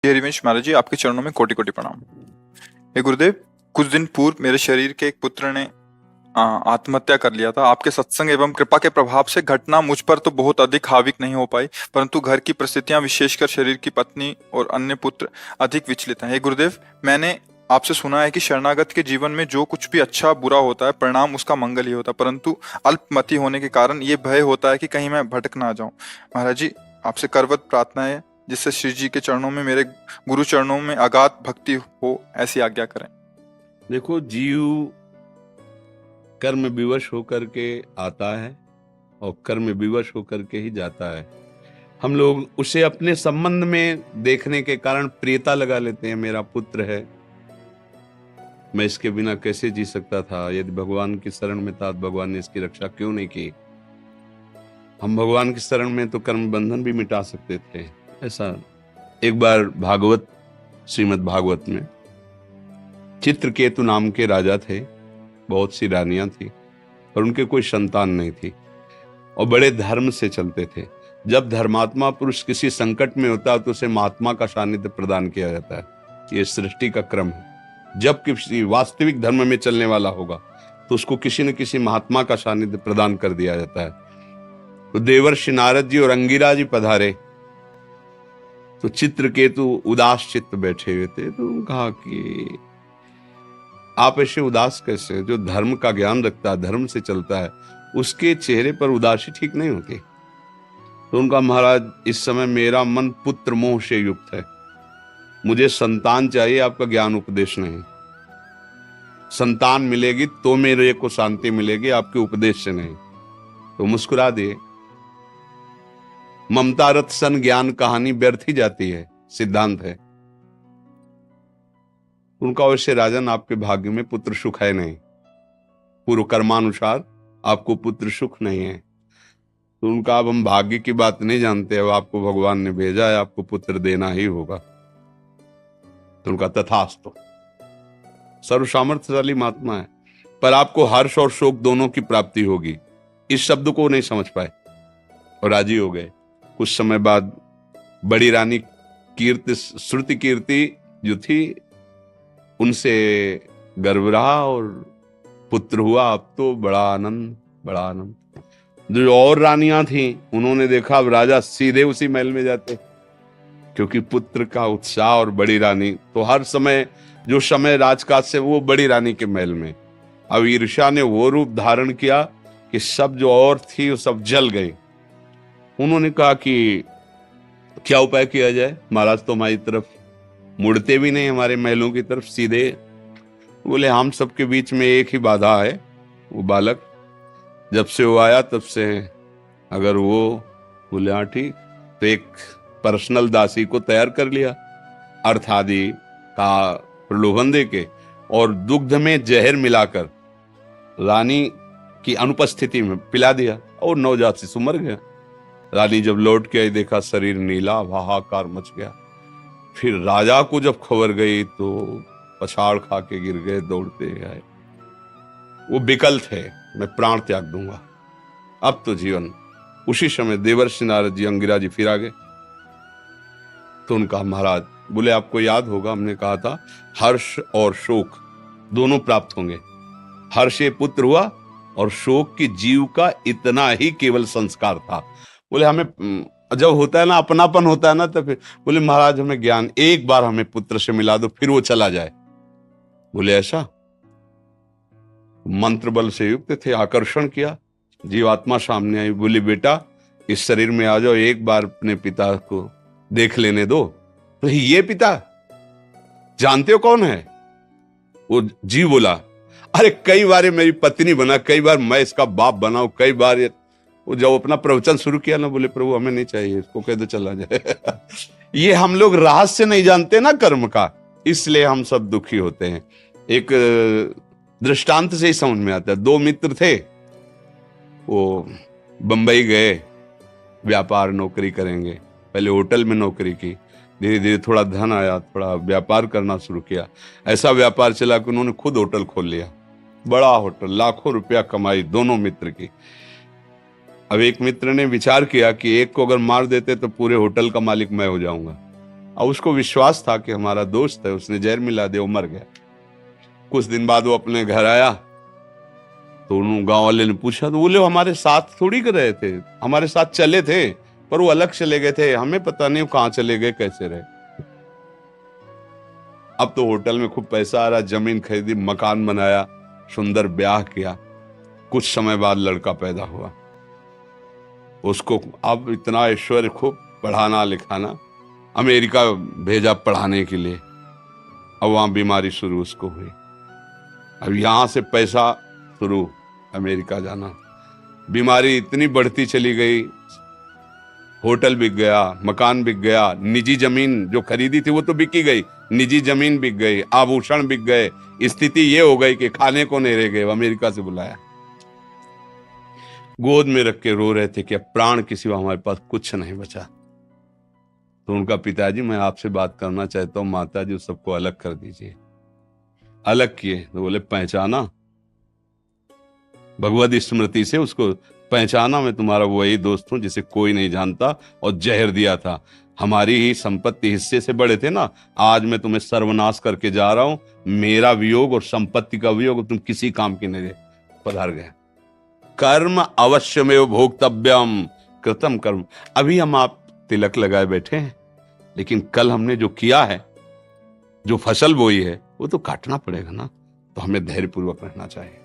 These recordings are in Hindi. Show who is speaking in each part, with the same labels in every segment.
Speaker 1: ये हरिवंश महाराज जी, आपके चरणों में कोटि कोटि प्रणाम। हे गुरुदेव, कुछ दिन पूर्व मेरे शरीर के एक पुत्र ने आत्महत्या कर लिया था। आपके सत्संग एवं कृपा के प्रभाव से घटना मुझ पर तो बहुत अधिक हाविक नहीं हो पाई, परंतु घर की परिस्थितियां, विशेषकर शरीर की पत्नी और अन्य पुत्र अधिक विचलित हैं। हे गुरुदेव, मैंने आपसे सुना है कि शरणागत के जीवन में जो कुछ भी अच्छा बुरा होता है, परिणाम उसका मंगल ही होता है, परंतु अल्पमति होने के कारण ये भय होता है कि कहीं मैं भटक ना जाऊं। महाराज जी, आपसे करवत प्रार्थना है, जिससे श्री जी के चरणों में, मेरे गुरु चरणों में अगाध भक्ति हो, ऐसी आज्ञा करें।
Speaker 2: देखो, जीव कर्म विवश होकर के आता है और कर्म विवश होकर के ही जाता है। हम लोग उसे अपने संबंध में देखने के कारण प्रियता लगा लेते हैं। मेरा पुत्र है, मैं इसके बिना कैसे जी सकता था, यदि भगवान की शरण में था तो भगवान ने इसकी रक्षा क्यों नहीं की। हम भगवान की शरण में तो कर्म बंधन भी मिटा सकते थे। ऐसा एक बार भागवत, श्रीमद् भागवत में चित्रकेतु नाम के राजा थे। बहुत सी रानियां थी और उनके कोई संतान नहीं थी और बड़े धर्म से चलते थे। जब धर्मात्मा पुरुष किसी संकट में होता है तो उसे महात्मा का सानिध्य प्रदान किया जाता है। ये सृष्टि का क्रम है। जब किसी वास्तविक धर्म में चलने वाला होगा तो उसको किसी न किसी महात्मा का सानिध्य प्रदान कर दिया जाता है। तो देवर्षि नारद जी और अंगिरा जी पधारे तो चित्रकेतु उदास चित्त बैठे हुए थे। तो कहा कि आप ऐसे उदास कैसे? जो धर्म का ज्ञान रखता है, धर्म से चलता है, उसके चेहरे पर उदासी ठीक नहीं होती। तो उनका, महाराज, इस समय मेरा मन पुत्र मोह से युक्त है, मुझे संतान चाहिए, आपका ज्ञान उपदेश नहीं। संतान मिलेगी तो मेरे को शांति मिलेगी, आपके उपदेश से नहीं। तो मुस्कुरा दिए। ममता रथ सन ज्ञान कहानी व्यर्थ ही जाती है, सिद्धांत है। उनका, वैसे राजन, आपके भाग्य में पुत्र सुख है नहीं, पूर्व कर्मानुसार आपको पुत्र सुख नहीं है। तो उनका, अब हम भाग्य की बात नहीं जानते, अब आपको भगवान ने भेजा है, आपको पुत्र देना ही होगा। तो उनका, तथास्तु। सर्व सामर्थ्यशाली महात्मा है, पर आपको हर्ष और शोक दोनों की प्राप्ति होगी। इस शब्द को नहीं समझ पाए और राजी हो गए। कुछ समय बाद बड़ी रानी कीर्ति, श्रुति कीर्ति जो थी, उनसे गर्भ रहा और पुत्र हुआ। अब तो बड़ा आनंद, बड़ा आनंद। जो और रानियां थी, उन्होंने देखा अब राजा सीधे उसी महल में जाते, क्योंकि पुत्र का उत्साह। और बड़ी रानी तो हर समय, जो समय राजकाज से, वो बड़ी रानी के महल में। अब ईर्ष्या ने वो रूप धारण किया कि सब जो और थी वो सब जल गई। उन्होंने कहा कि क्या उपाय किया जाए? महाराज तो हमारी तरफ मुड़ते भी नहीं, हमारे महलों की तरफ सीधे। बोले, हम सबके बीच में एक ही बाधा है, वो बालक। जब से वो आया तब से, अगर वो, बोले हाँ ठीक, तो एक पर्सनल दासी को तैयार कर लिया, अर्थ आदि का प्रलोभन देके और दुग्ध में जहर मिलाकर रानी की अनुपस्थिति में पिला दिया और नवजात शिशु मर गया। रानी जब लौट के आई, देखा शरीर नीला, हाहाकार मच गया। फिर राजा को जब खबर गई तो पछाड़ खा के गिर गए, दौड़ते आए। वो विकल थे, मैं प्राण त्याग दूंगा, अब तो जीवन। उसी समय देवर्षि नारद जी, अंगिरा जी फिर आ गए। तो उनका, महाराज, बोले आपको याद होगा हमने कहा था हर्ष और शोक दोनों प्राप्त होंगे। हर्ष ये पुत्र हुआ और शोक की जीव का इतना ही केवल संस्कार था। बोले, हमें जब होता है ना, अपनापन होता है ना, तो फिर बोले, महाराज हमें ज्ञान एक बार हमें पुत्र से मिला दो, फिर वो चला जाए। बोले, ऐसा? मंत्र बल से युक्त थे, आकर्षण किया, जीवात्मा सामने आई। बोली, बेटा इस शरीर में आ जाओ, एक बार अपने पिता को देख लेने दो। तो ये पिता जानते हो कौन है? वो जी बोला, अरे कई बार मेरी पत्नी बना, कई बार मैं इसका बाप बनाऊं, कई बार। वो जब अपना प्रवचन शुरू किया ना, बोले, प्रभु हमें नहीं चाहिए, इसको कह दो चला जाए। ये हम लोग रहस्य नहीं जानते ना कर्म का, इसलिए हम सब दुखी होते हैं। एक दृष्टांत से ही समझ में आता है। दो मित्र थे, वो बंबई गए, व्यापार नौकरी करेंगे। पहले होटल में नौकरी की, धीरे धीरे थोड़ा धन आया, थोड़ा व्यापार करना शुरू किया। ऐसा व्यापार चला कि उन्होंने खुद होटल खोल लिया, बड़ा होटल, लाखों रुपया कमाई दोनों मित्र की। अब एक मित्र ने विचार किया कि एक को अगर मार देते तो पूरे होटल का मालिक मैं हो जाऊंगा। और उसको विश्वास था कि हमारा दोस्त है, उसने जहर मिला दिया, वो मर गया। कुछ दिन बाद वो अपने घर आया तो उन गांव वाले ने पूछा, तो बोले हमारे साथ थोड़ी कर रहे थे, हमारे साथ चले थे पर वो अलग चले गए थे, हमें पता नहीं वो कहां चले गए, कैसे रहे। अब तो होटल में खूब पैसा आ रहा, जमीन खरीदी, मकान बनाया, सुंदर ब्याह किया। कुछ समय बाद लड़का पैदा हुआ, उसको अब इतना ऐश्वर्य, खूब पढ़ाना लिखाना, अमेरिका भेजा पढ़ाने के लिए। अब वहां बीमारी शुरू उसको हुई, अब यहां से पैसा शुरू, अमेरिका जाना, बीमारी इतनी बढ़ती चली गई, होटल बिक गया, मकान बिक गया, निजी जमीन जो खरीदी थी वो तो बिकी गई, निजी जमीन बिक गई, आभूषण बिक गए, स्थिति ये हो गई कि खाने को नहीं रह गए। अमेरिका से बुलाया, गोद में रख के रो रहे थे कि अब प्राण के सिवा हमारे पास कुछ नहीं बचा। तो उनका पिताजी, मैं आपसे बात करना चाहता हूँ, माता जी सबको अलग कर दीजिए। अलग किए तो बोले पहचाना, भगवत स्मृति से उसको पहचाना, मैं तुम्हारा वही दोस्त हूं जिसे कोई नहीं जानता, और जहर दिया था, हमारी ही संपत्ति हिस्से से बड़े थे ना, आज मैं तुम्हें सर्वनाश करके जा रहा हूं, मेरा वियोग और संपत्ति का वियोग तुम किसी काम की नहीं। पधार गए। कर्म अवश्यमेव भोक्तव्यम कृतम कर्म। अभी हम आप तिलक लगाए बैठे हैं, लेकिन कल हमने जो किया है, जो फसल बोई है, वो तो काटना पड़ेगा ना। तो हमें धैर्यपूर्वक रहना चाहिए।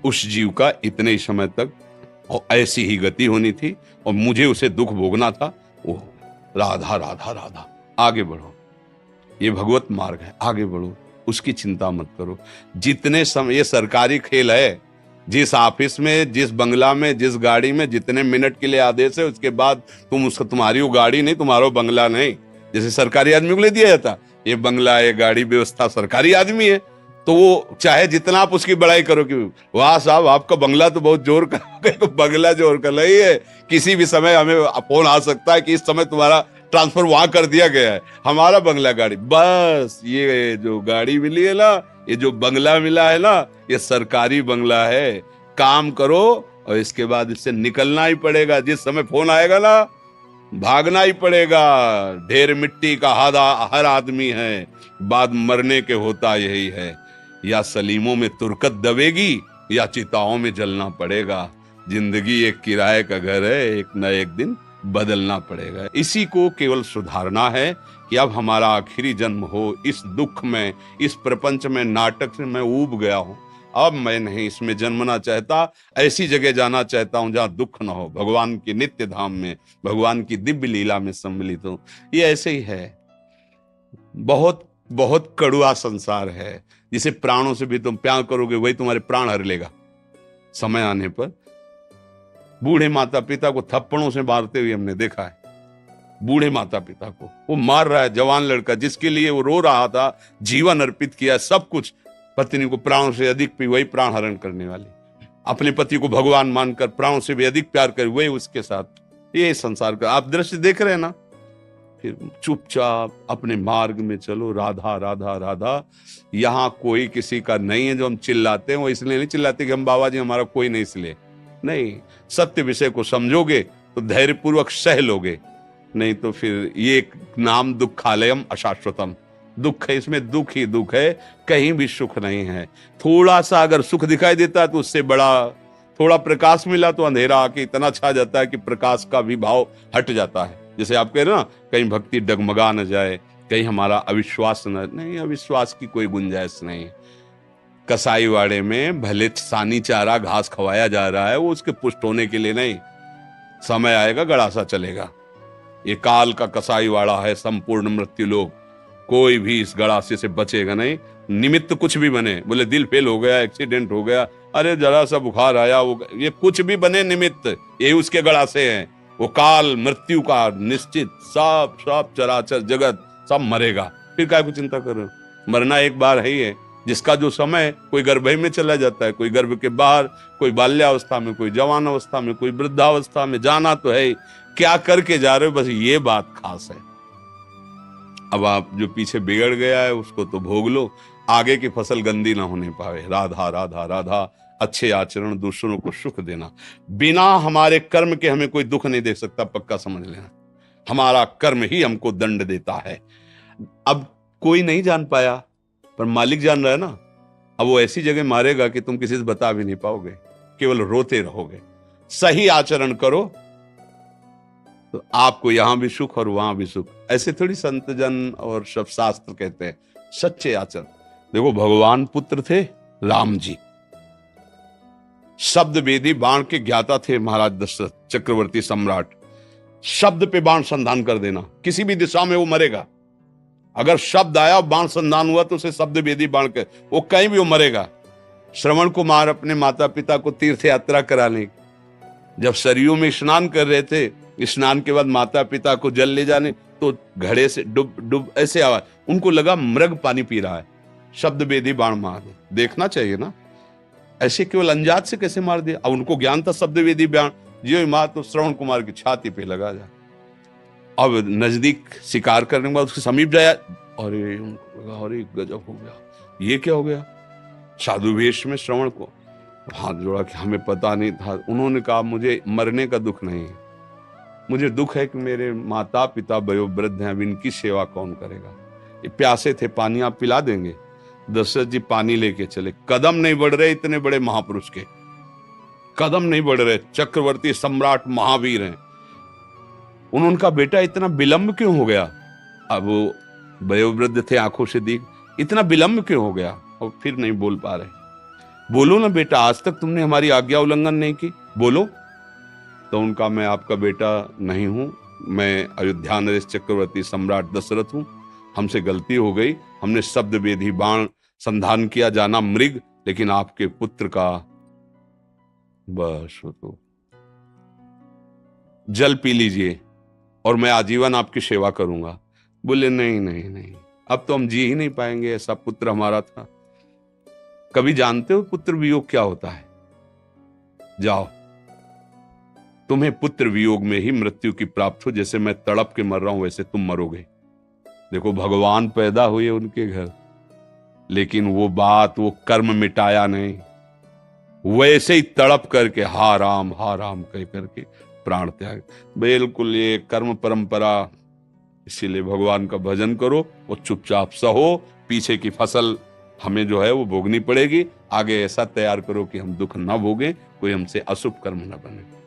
Speaker 2: उस जीव का इतने ही समय तक और ऐसी ही गति होनी थी, और मुझे उसे दुख भोगना था। वो राधा राधा राधा, आगे बढ़ो, ये भगवत मार्ग है, आगे बढ़ो, उसकी चिंता मत करो। जितने समय, ये सरकारी खेल है, जिस ऑफिस में, जिस बंगला में, जिस गाड़ी में जितने मिनट के लिए आदेश है, उसके बाद तुम उसका, तुम्हारी वो गाड़ी नहीं, तुम्हारा बंगला नहीं। जैसे सरकारी आदमी को ले दिया जाता, ये बंगला, ये गाड़ी व्यवस्था, सरकारी आदमी है, तो वो चाहे जितना आप उसकी बड़ाई करो कि वाह साहब आपका बंगला तो बहुत जोर कर, तो बंगला जोर कर रही है, किसी भी समय हमें फोन आ सकता है कि इस समय तुम्हारा ट्रांसफर वहां कर दिया गया है। हमारा बंगला गाड़ी, बस ये जो गाड़ी मिली है ना, ये जो बंगला मिला है ना, ये सरकारी बंगला है। काम करो और इसके बाद इससे निकलना ही पड़ेगा। जिस समय फोन आएगा ना, भागना ही पड़ेगा। ढेर मिट्टी का हर आदमी है, बाद मरने के होता यही है, या सलीमों में तुरकत दबेगी या चिताओं में जलना पड़ेगा। जिंदगी एक किराए का घर है, एक न एक दिन बदलना पड़ेगा। इसी को केवल सुधारना है कि अब हमारा आखिरी जन्म हो। इस दुख में, इस प्रपंच में, नाटक से मैं ऊब गया हूं, अब मैं नहीं इसमें जन्मना चाहता। ऐसी जगह जाना चाहता हूं जहां दुख न हो, भगवान की नित्य धाम में, भगवान की दिव्य लीला में सम्मिलित हो। ये ऐसे ही है, बहुत बहुत कड़ुआ संसार है, जिसे प्राणों से भी तुम प्यार करोगे वही तुम्हारे प्राण हर लेगा समय आने पर। बूढ़े माता पिता को थप्पड़ों से मारते हुए हमने देखा है। बूढ़े माता पिता को वो मार रहा है, जवान लड़का जिसके लिए वो रो रहा था, जीवन अर्पित किया, सब कुछ, पत्नी को प्राणों से अधिक भी वही प्राण हरण करने वाली, अपने पति को भगवान मानकर प्राणों से भी अधिक प्यार कर वही उसके साथ। ये संसार का आप दृश्य देख रहे हैं ना। फिर चुपचाप अपने मार्ग में चलो, राधा राधा राधा। यहाँ कोई किसी का नहीं है। जो हम चिल्लाते हैं वो इसलिए नहीं चिल्लाते कि हम बाबा जी हमारा कोई नहीं, इसलिए नहीं। सत्य विषय को समझोगे तो धैर्यपूर्वक सह लोगे, नहीं तो फिर ये नाम दुखालयम अशाश्वतम, दुख है, इसमें दुख ही दुख है, कहीं भी सुख नहीं है। थोड़ा सा अगर सुख दिखाई देता है तो उससे बड़ा, थोड़ा प्रकाश मिला तो अंधेरा आके इतना छा जाता है कि प्रकाश का भी भाव हट जाता है। जैसे आप कह रहे ना, कहीं भक्ति डगमगा न जाए, कहीं हमारा अविश्वास न, नहीं, अविश्वास की कोई गुंजाइश नहीं। कसाई वाड़े में भले सानी चारा घास खवाया जा रहा है, वो उसके पुष्ट होने के लिए नहीं। समय आएगा गड़ासा चलेगा। ये काल का कसाई वाड़ा है, संपूर्ण मृत्यु लोग, कोई भी इस गड़ासे से बचेगा नहीं। निमित्त कुछ भी बने, बोले दिल फेल हो गया, एक्सीडेंट हो गया, अरे जरा सा बुखार आया, वो ये कुछ भी बने निमित्त, यही उसके गड़ासे हैं। वो काल मृत्यु का निश्चित, सब सब चराचर जगत सब मरेगा, फिर क्या कुछ चिंता कर रहे हो। मरना एक बार है ही है। जिसका जो समय, कोई गर्भ में चला जाता है, कोई गर्भ के बाहर, कोई बाल्यावस्था में, कोई जवान अवस्था में, कोई वृद्धावस्था में, जाना तो है। क्या करके जा रहे हो, बस ये बात खास है। अब आप जो पीछे बिगड़ गया है उसको तो भोग लो, आगे की फसल गंदी ना होने पावे। राधा राधा राधा। अच्छे आचरण, दूसरों को सुख देना। बिना हमारे कर्म के हमें कोई दुख नहीं दे सकता, पक्का समझ लेना। हमारा कर्म ही हमको दंड देता है। अब कोई नहीं जान पाया, पर मालिक जान रहा है ना। अब वो ऐसी जगह मारेगा कि तुम किसी से बता भी नहीं पाओगे, केवल रोते रहोगे। सही आचरण करो तो आपको यहां भी सुख और वहां भी सुख। ऐसे थोड़ी संत जन और सब शास्त्र कहते हैं, सच्चे आचरण। देखो, भगवान पुत्र थे राम जी, शब्द वेदी बाण के ज्ञाता थे महाराज दशरथ चक्रवर्ती सम्राट। शब्द पे बाण संधान कर देना, किसी भी दिशा में वो मरेगा। अगर शब्द आया बाण संधान हुआ तो उसे शब्द वेदी बाण के वो कहीं भी वो मरेगा। श्रवण कुमार अपने माता पिता को तीर्थ यात्रा कराने, जब सरयू में स्नान कर रहे थे, स्नान के बाद माता पिता को जल ले जाने, तो घड़े से डुब डुब ऐसे आवाज, उनको लगा मृग पानी पी रहा है, शब्द वेदी बाण मार दे। देखना चाहिए ना, ऐसे केवल अंजात से कैसे मार दिया। अब उनको ज्ञान था शब्द वेदी बाण, जियो मार तो श्रवण कुमार की छाती पे लगा जा। अब नजदीक शिकार करने के बाद उसके समीप जाया, अरे उनको लगा अरे गजब हो गया, ये क्या हो गया। साधु वेश में श्रवण को हाथ जोड़ा कि हमें पता नहीं था। उन्होंने कहा मुझे मरने का दुख नहीं है, मुझे दुख है कि मेरे माता पिता वयोवृद्ध हैं, अब इनकी सेवा कौन करेगा। ये प्यासे थे, पानी आप पिला देंगे। दशरथ जी पानी लेके चले, कदम नहीं बढ़ रहे, इतने बड़े महापुरुष के कदम नहीं बढ़ रहे, चक्रवर्ती सम्राट महावीर हैं। उनका बेटा इतना विलंब क्यों हो गया। अब वो वयोवृद्ध थे, आंखों से दिख, इतना विलंब क्यों हो गया। और फिर नहीं बोल पा रहे। बोलो ना बेटा, आज तक तुमने हमारी आज्ञा उल्लंघन नहीं की, बोलो। तो उनका, मैं आपका बेटा नहीं हूं, मैं अयोध्या नरेश चक्रवर्ती सम्राट दशरथ हूं, हमसे गलती हो गई, हमने शब्द वेदी बाण संधान किया, जाना मृग, लेकिन आपके पुत्र का बस तो जल पी लीजिए और मैं आजीवन आपकी सेवा करूंगा। बोले नहीं नहीं नहीं, अब तो हम जी ही नहीं पाएंगे, ऐसा पुत्र हमारा था। कभी जानते हो पुत्र वियोग क्या होता है। जाओ, तुम्हें पुत्र वियोग में ही मृत्यु की प्राप्त हो, जैसे मैं तड़प के मर रहा हूं वैसे तुम मरोगे। देखो, भगवान पैदा हुए उनके घर, लेकिन वो बात, वो कर्म मिटाया नहीं, वैसे ही तड़प करके हा राम कह करके प्राण त्याग। बिल्कुल ये कर्म परंपरा। इसीलिए भगवान का भजन करो और चुपचाप सहो, पीछे की फसल हमें जो है वो भोगनी पड़ेगी। आगे ऐसा तैयार करो कि हम दुख ना भोगें, कोई हमसे अशुभ कर्म ना बने।